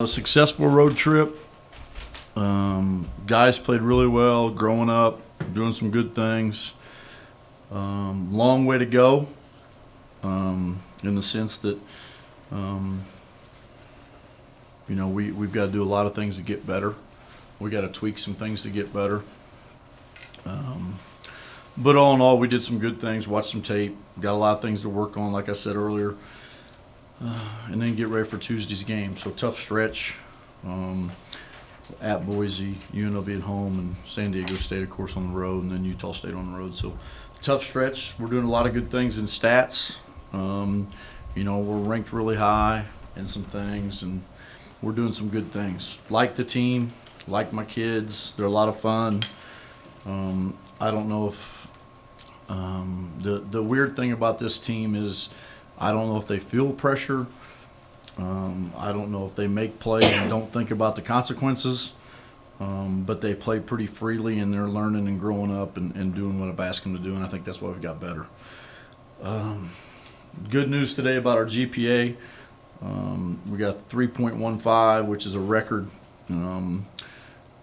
A successful road trip. Guys played really well growing up, doing some good things. Long way to go in the sense that, we've got to do a lot of things to get better. We got to tweak some things to get better. But all in all, we did some good things, watched some tape, got a lot of things to work on, like I said earlier, and then get ready for Tuesday's game. So tough stretch at Boise, UNLV at home, and San Diego State, of course, on the road, and then Utah State on the road. So tough stretch. We're doing a lot of good things in stats. We're ranked really high in some things, and we're doing some good things. Like the team, like my kids. They're a lot of fun. I don't know if the weird thing about this team is I don't know if they feel pressure. I don't know if they make plays and don't think about the consequences. But they play pretty freely, and they're learning and growing up and doing what I've asked them to do, and I think that's why we've got better. Good news today about our GPA. We got 3.15, which is a record.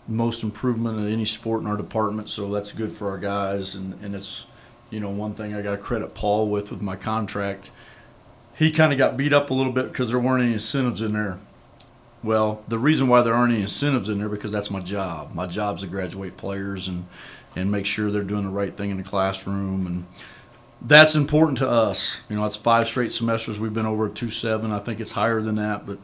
Most improvement in any sport in our department, so that's good for our guys. And it's, one thing I got to credit Paul with my contract. He kind of got beat up a little bit because there weren't any incentives in there. Well, the reason why there aren't any incentives in there because that's my job. My job's to graduate players and make sure they're doing the right thing in the classroom, and that's important to us. It's 5 straight semesters we've been over a 2.7. I think it's higher than that, but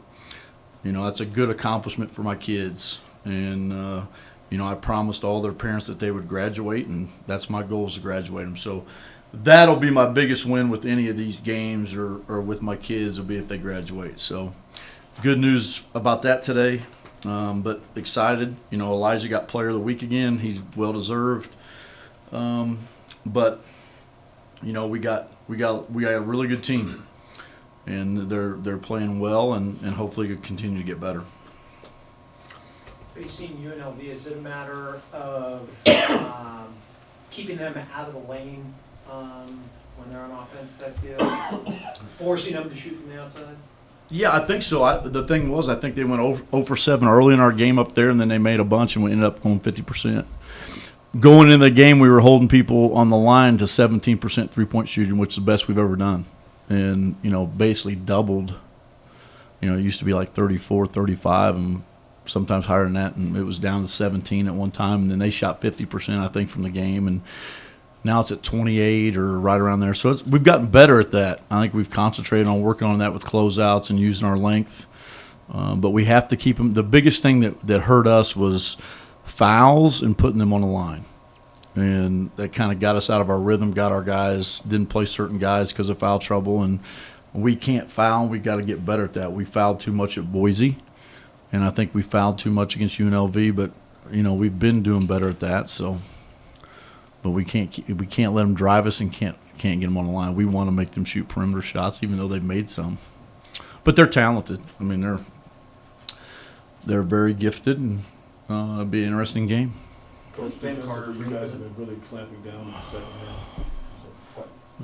that's a good accomplishment for my kids. And I promised all their parents that they would graduate, and that's my goal, is to graduate them. So that'll be my biggest win with any of these games or with my kids, will be if they graduate. So good news about that today, but excited. Elijah got Player of the Week again. He's well deserved. But we got a really good team, and they're playing well, and hopefully could continue to get better. So you've seen UNLV. Is it a matter of keeping them out of the lane when they're on offense type deal, forcing them to shoot from the outside? Yeah, I think so. The thing was, I think they went 0 for 7 early in our game up there, and then they made a bunch, and we ended up going 50%. Going into the game, we were holding people on the line to 17% three-point shooting, which is the best we've ever done. And, basically doubled. It used to be like 34, 35, and sometimes higher than that, and it was down to 17 at one time, and then they shot 50%, I think, from the game, and now it's at 28 or right around there. So we've gotten better at that. I think we've concentrated on working on that with closeouts and using our length, but we have to keep them. The biggest thing that hurt us was fouls and putting them on the line, and that kind of got us out of our rhythm, got our guys, didn't play certain guys because of foul trouble, and we can't foul. We've got to get better at that. We fouled too much at Boise, and I think we fouled too much against UNLV, but we've been doing better at that. So, but we can't let them drive us and can't get them on the line. We want to make them shoot perimeter shots, even though they've made some. But they're talented. I mean, they're very gifted, and it'll be an interesting game. Coach, defensively, you guys have been really clamping down in the second half.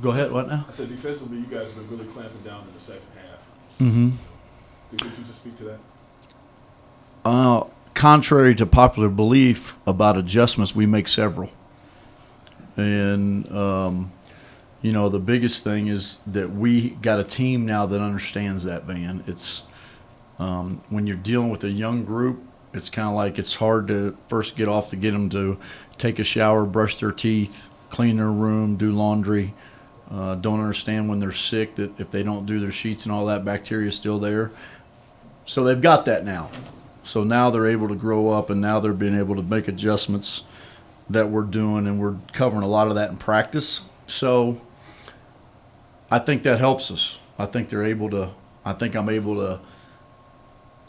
Go ahead. What now? I said defensively, you guys have been really clamping down in the second half. Mm-hmm. Could you just speak to that? Contrary to popular belief about adjustments, we make several. And, the biggest thing is that we got a team now that understands that, Van. It's when you're dealing with a young group, it's kind of like it's hard to first get them to take a shower, brush their teeth, clean their room, do laundry. Don't understand when they're sick that if they don't do their sheets and all that, bacteria is still there. So they've got that now. So now they're able to grow up, and now they're being able to make adjustments that we're doing, and we're covering a lot of that in practice. So I think that helps us. I think I'm able to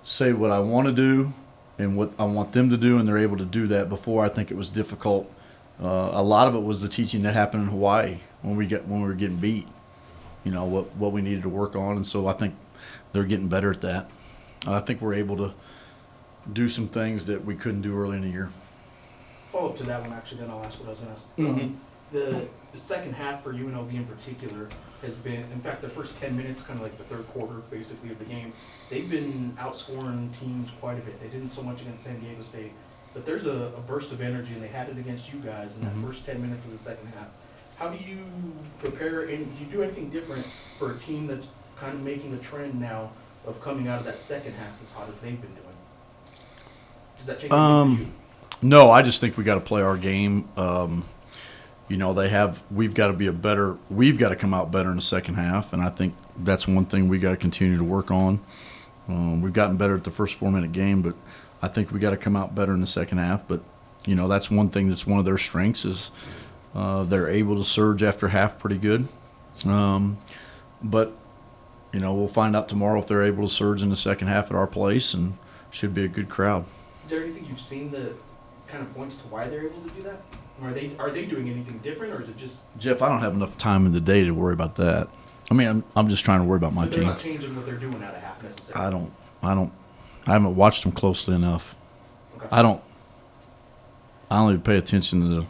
say what I want to do and what I want them to do, and they're able to do that. Before, I think it was difficult. A lot of it was the teaching that happened in Hawaii when we were getting beat. What we needed to work on, and so I think they're getting better at that. I think we're able to do some things that we couldn't do early in the year. Follow up to that one, actually, then I'll ask what I was asked. Mm-hmm. the second half for UNLV in particular has been, in fact, the first 10 minutes, kind of like the third quarter, basically, of the game, they've been outscoring teams quite a bit. They didn't so much against San Diego State, but there's a burst of energy, and they had it against you guys in that first 10 minutes of the second half. How do you prepare, and do you do anything different for a team that's kind of making a trend now of coming out of that second half as hot as they've been doing? Does that change anything for you? No, I just think we got to play our game. We've got to we've got to come out better in the second half, and I think that's one thing we got to continue to work on. We've gotten better at the first 4-minute game, but I think we got to come out better in the second half. But, that's one thing that's one of their strengths is they're able to surge after half pretty good. But, we'll find out tomorrow if they're able to surge in the second half at our place, and should be a good crowd. Is there anything you've seen that kind of points to why they're able to do that? Or are they doing anything different, or is it just... Jeff, I don't have enough time in the day to worry about that. I mean, I'm just trying to worry about my But they're team. not changing what they're doing out of half necessarily. I haven't watched them closely enough. Okay. I only pay attention to the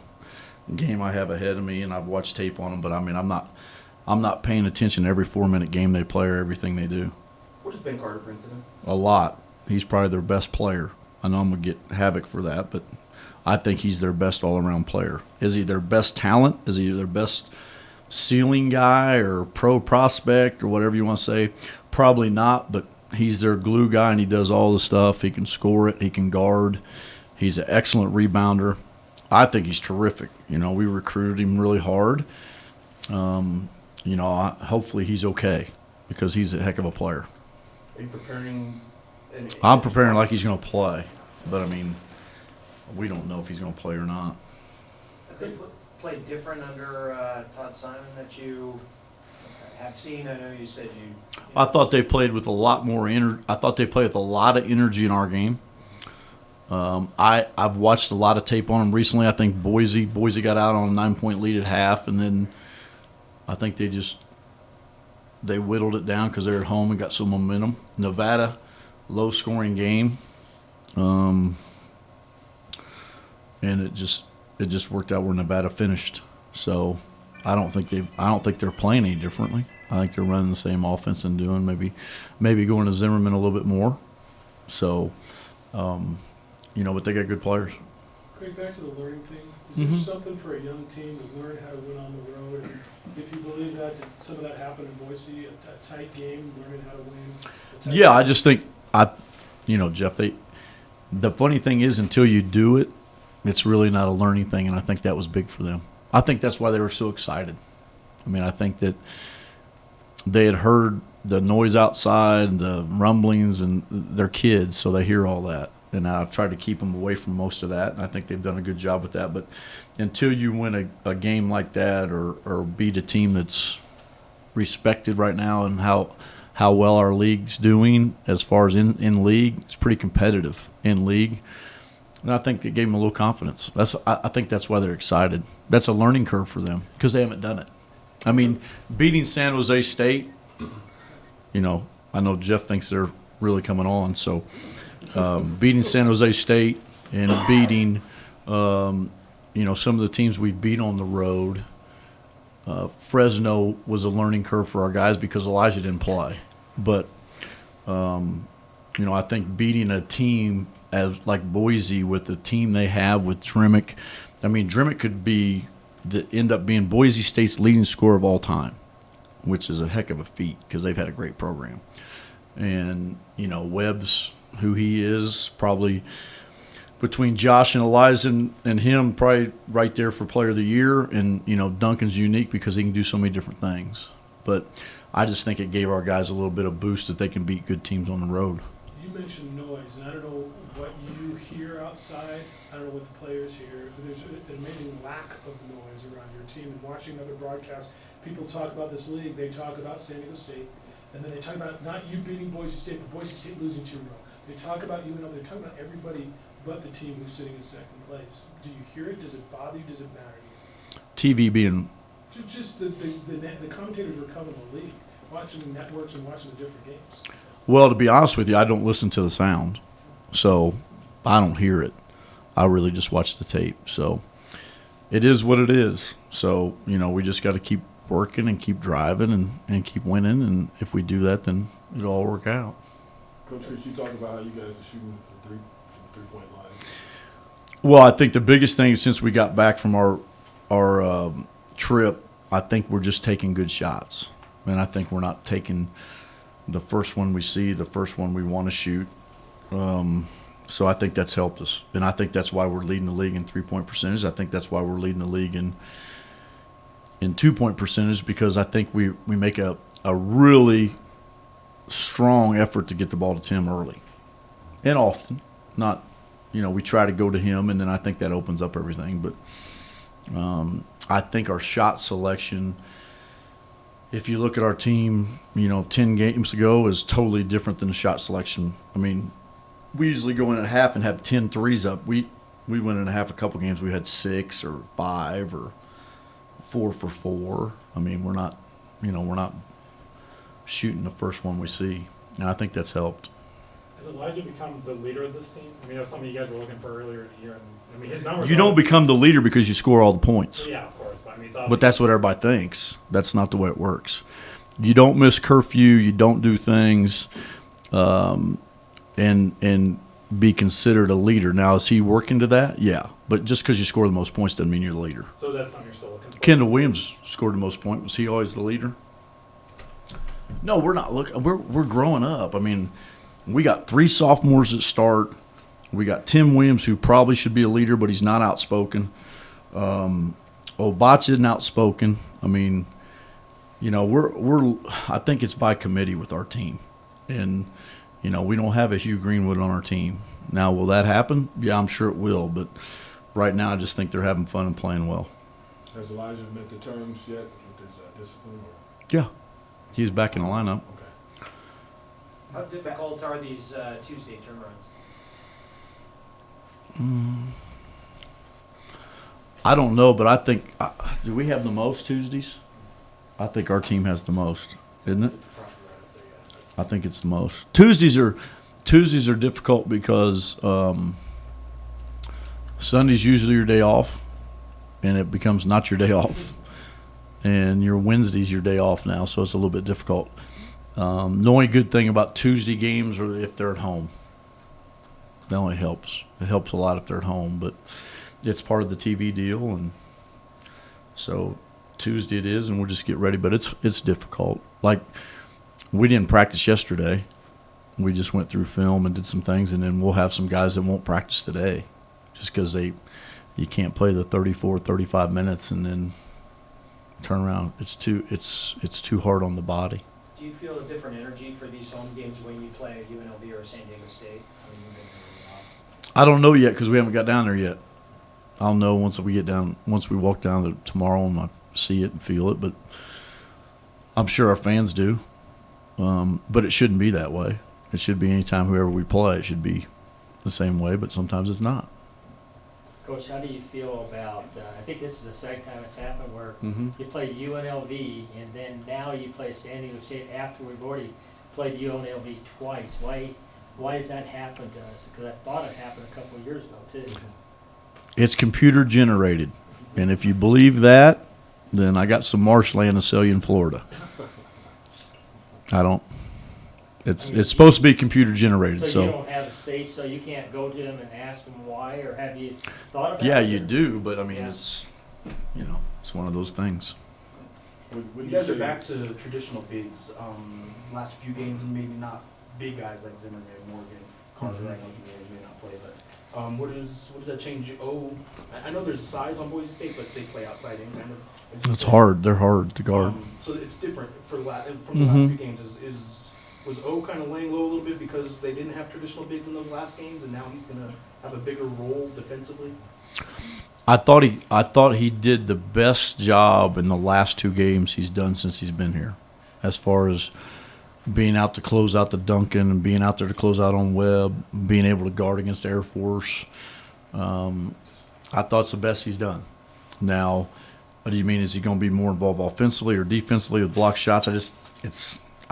game I have ahead of me, and I've watched tape on them. But I mean, I'm not paying attention to every 4-minute game they play or everything they do. What does Ben Carter bring to them? A lot. He's probably their best player. I know I'm gonna get havoc for that, but I think he's their best all-around player. Is he their best talent? Is he their best ceiling guy or pro prospect or whatever you want to say? Probably not, but he's their glue guy, and he does all the stuff. He can score it. He can guard. He's an excellent rebounder. I think he's terrific. We recruited him really hard. Hopefully he's okay because he's a heck of a player. Are you preparing? I'm preparing like he's going to play, but I mean, we don't know if he's going to play or not. Have they played different under Todd Simon that you have seen? I know you said you I thought they played with a lot more energy. I thought they played with a lot of energy in our game. I've watched a lot of tape on them recently. I think Boise got out on a 9-point lead at half, and then I think they whittled it down because they're at home and got some momentum. Nevada, low-scoring game, and it just worked out where Nevada finished. So I don't think they're playing any differently. I think they're running the same offense and doing maybe going to Zimmerman a little bit more. So, but they got good players. Craig, back to the learning thing. Is there something for a young team to learn how to win on the road? And if you believe that some of that happened in Boise, a tight game, learning how to win. Yeah, I just think Jeff. The funny thing is, until you do it, it's really not a learning thing, and I think that was big for them. I think that's why they were so excited. I mean, I think that they had heard the noise outside, the rumblings, and they're kids, so they hear all that. And I've tried to keep them away from most of that, and I think they've done a good job with that. But until you win a game like that or beat a team that's respected right now and how well our league's doing as far as in league, it's pretty competitive in league. And I think it gave them a little confidence. I think that's why they're excited. That's a learning curve for them because they haven't done it. I mean, beating San Jose State, I know Jeff thinks they're really coming on. So beating San Jose State and beating, some of the teams we beat on the road, Fresno was a learning curve for our guys because Elijah didn't play. But, I think beating a team as like Boise with the team they have with Drimmick. I mean, Drimmick could end up being Boise State's leading scorer of all time, which is a heck of a feat because they've had a great program. And, Webb's who he is, probably between Josh and Eliza and him, probably right there for Player of the Year. And, Duncan's unique because he can do so many different things. But I just think it gave our guys a little bit of boost that they can beat good teams on the road. You mentioned noise, and I don't know what you hear outside. I don't know what the players hear. But there's an amazing lack of noise around your team. And watching other broadcasts, people talk about this league. They talk about San Diego State, and then they talk about not you beating Boise State, but Boise State losing 2 in a row. They talk about UNLV. They're talking about everybody but the team who's sitting in second place. Do you hear it? Does it bother you? Does it matter to you? TV being Just the commentators were coming to the league, watching the networks and watching the different games. well, to be honest with you, I don't listen to the sound, so I don't hear it. I really just watch the tape. So, it is what it is. So, we just got to keep working and keep driving and keep winning. And if we do that, then it'll all work out. Coach Chris, you talked about how you guys are shooting from three-point line. Well, I think the biggest thing since we got back from our trip, I think we're just taking good shots. And I think we're not taking the first one we see, the first one we want to shoot. So I think that's helped us. And I think that's why we're leading the league in three-point percentage. I think that's why we're leading the league in two-point percentage, because I think we make a really strong effort to get the ball to Tim early and often. Not, we try to go to him, and then I think that opens up everything. But I think our shot selection, if you look at our team, 10 games ago, is totally different than the shot selection. I mean, we usually go in at half and have 10 threes up. We went in a half a couple games. We had 6 or 5 or 4 for 4. I mean, we're not shooting the first one we see, and I think that's helped. Has Elijah become the leader of this team? I mean, that's something you guys were looking for earlier in the year. And, I mean, his numbers. You don't become the leader because you score all the points. Yeah, of course. But I mean, it's But that's what everybody thinks. That's not the way it works. You don't miss curfew. You don't do things, and be considered a leader. Now, is he working to that? Yeah. But just because you score the most points doesn't mean you're the leader. So that's something you're still looking for. Kendall Williams scored the most points. Was he always the leader? No, we're not looking. We're growing up. I mean, we got 3 sophomores that start. We got Tim Williams, who probably should be a leader, but he's not outspoken. Obach isn't outspoken. I mean, we're. I think it's by committee with our team, and we don't have a Hugh Greenwood on our team. Now, will that happen? Yeah, I'm sure it will. But right now, I just think they're having fun and playing well. Has Elijah met the terms yet with his discipline? Or? Yeah, he's back in the lineup. Okay. How difficult are these Tuesday turnarounds? I don't know, but I think do we have the most Tuesdays? I think our team has the most, isn't it? I think it's the most. Tuesdays are difficult because Sunday's usually your day off, and it becomes not your day off, and your Wednesday's your day off now, so it's a little bit difficult. The only good thing about Tuesday games are if they're at home. That only helps. It helps a lot if they're at home, but it's part of the TV deal, and so Tuesday it is, and we'll just get ready. But it's difficult. Like, we didn't practice yesterday. We just went through film and did some things, and then we'll have some guys that won't practice today just because you can't play the 34, 35 minutes and then turn around. It's too hard on the body. Do you feel a different energy for these home games when you play at UNLV or San Diego State? I mean, I don't know yet because we haven't got down there yet. I'll know once we walk down tomorrow and I see it and feel it, but I'm sure our fans do. But it shouldn't be that way. It should be anytime whoever we play, it should be the same way, but sometimes it's not. Coach, how do you feel about, I think this is the second time it's happened where Mm-hmm. you play UNLV and then now you play San Diego State after we've already played UNLV twice. Why does that happen to us? Because I thought it happened a couple of years ago too. It's computer generated. And if you believe that, then I got some marshland to sell you in Florida. I don't. It's supposed to be computer generated. So you don't have a say, so you can't go to them and ask them why, or have you thought about it? Yeah, you do, but I mean, Yeah. it's one of those things. Would You guys say- are back to traditional bigs. Last few games, and maybe not big guys like Zimmerman, Morgan, Carter. I know you may not play, but what does that change? I know there's a size on Boise State, but they play outside in kind of. It's hard. They're hard to guard. So it's different from the last Mhm. few games. Was O kind of laying low a little bit because they didn't have traditional bigs in those last games, and now he's going to have a bigger role defensively? I thought he did the best job in the last 2 games he's done since he's been here, as far as being out to close out the Duncan and being out there to close out on Webb, being able to guard against Air Force. I thought it's the best he's done. Now, what do you mean? Is he going to be more involved offensively or defensively with block shots?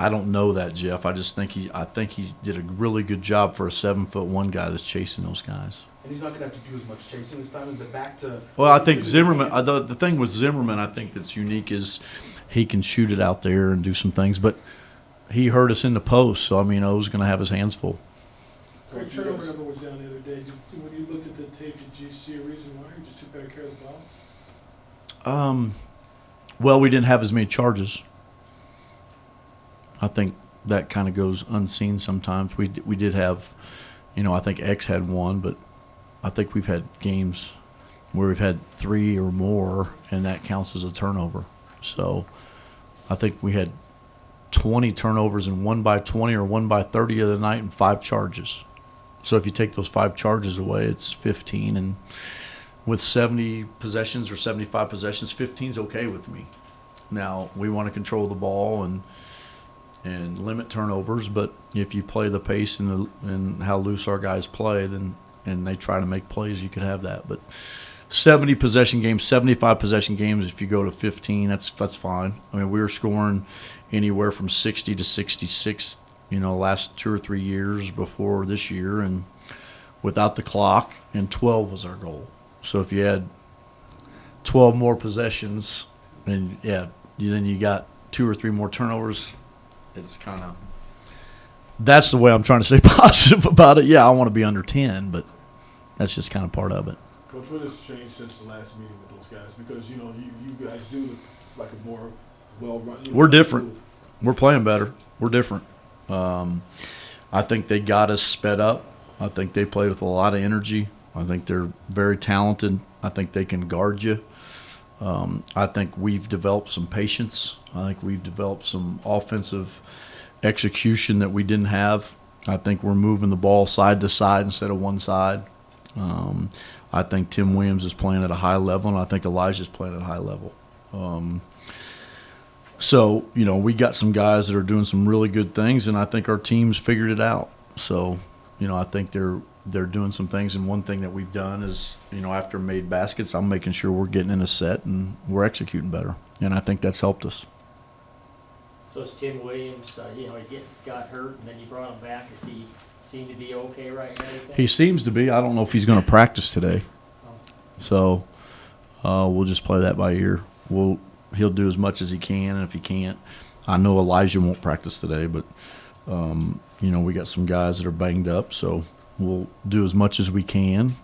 I don't know that, Jeff. I think he did a really good job for a 7'1" guy that's chasing those guys. and he's not gonna have to do as much chasing this time. Is it back to? Well, I think using his Zimmerman, hands? the thing with Zimmerman, I think that's unique is he can shoot it out there and do some things, but he hurt us in the post, so I mean, O's going to have his hands full. Our Coach, you turnover guys- number was down the other day. When you looked at the tape, did you see a reason why, or just took better care of the ball? Well, we didn't have as many charges. I think that kind of goes unseen sometimes. We did have, I think X had one, but I think we've had games where we've had 3 or more, and that counts as a turnover. So I think we had 20 turnovers and 1 by 20 or 1 by 30 the other night and 5 charges. So if you take those 5 charges away, it's 15. And with 70 possessions or 75 possessions, 15 is okay with me. Now, we want to control the ball and limit turnovers, but if you play the pace and how loose our guys play, then and they try to make plays, you could have that. But 70 possession games, 75 possession games, if you go to 15, that's fine. I mean, we were scoring anywhere from 60 to 66, last 2 or 3 years before this year, and without the clock, and 12 was our goal. So if you had 12 more possessions, and then you got 2 or 3 more turnovers, it's kind of – that's the way I'm trying to stay positive about it. Yeah, I want to be under 10, but that's just kind of part of it. Coach, what has changed since the last meeting with those guys? Because, you guys do look like a more well-run. We're different. We're playing better. We're different. I think they got us sped up. I think they played with a lot of energy. I think they're very talented. I think they can guard you. I think we've developed some patience. I think we've developed some offensive execution that we didn't have. I think we're moving the ball side to side instead of one side. I think Tim Williams is playing at a high level, and I think Elijah's playing at a high level. So, we got some guys that are doing some really good things, and I think our team's figured it out. So, I think they're doing some things, and one thing that we've done is, after made baskets, I'm making sure we're getting in a set and we're executing better, and I think that's helped us. So it's Tim Williams, he got hurt, and then you brought him back. Does he seem to be okay right now, you think? He seems to be. I don't know if he's going to practice today. So we'll just play that by ear. He'll do as much as he can, and if he can't, I know Elijah won't practice today, but we got some guys that are banged up, so we'll do as much as we can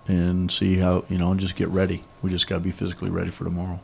and see how, and just get ready. We just got to be physically ready for tomorrow.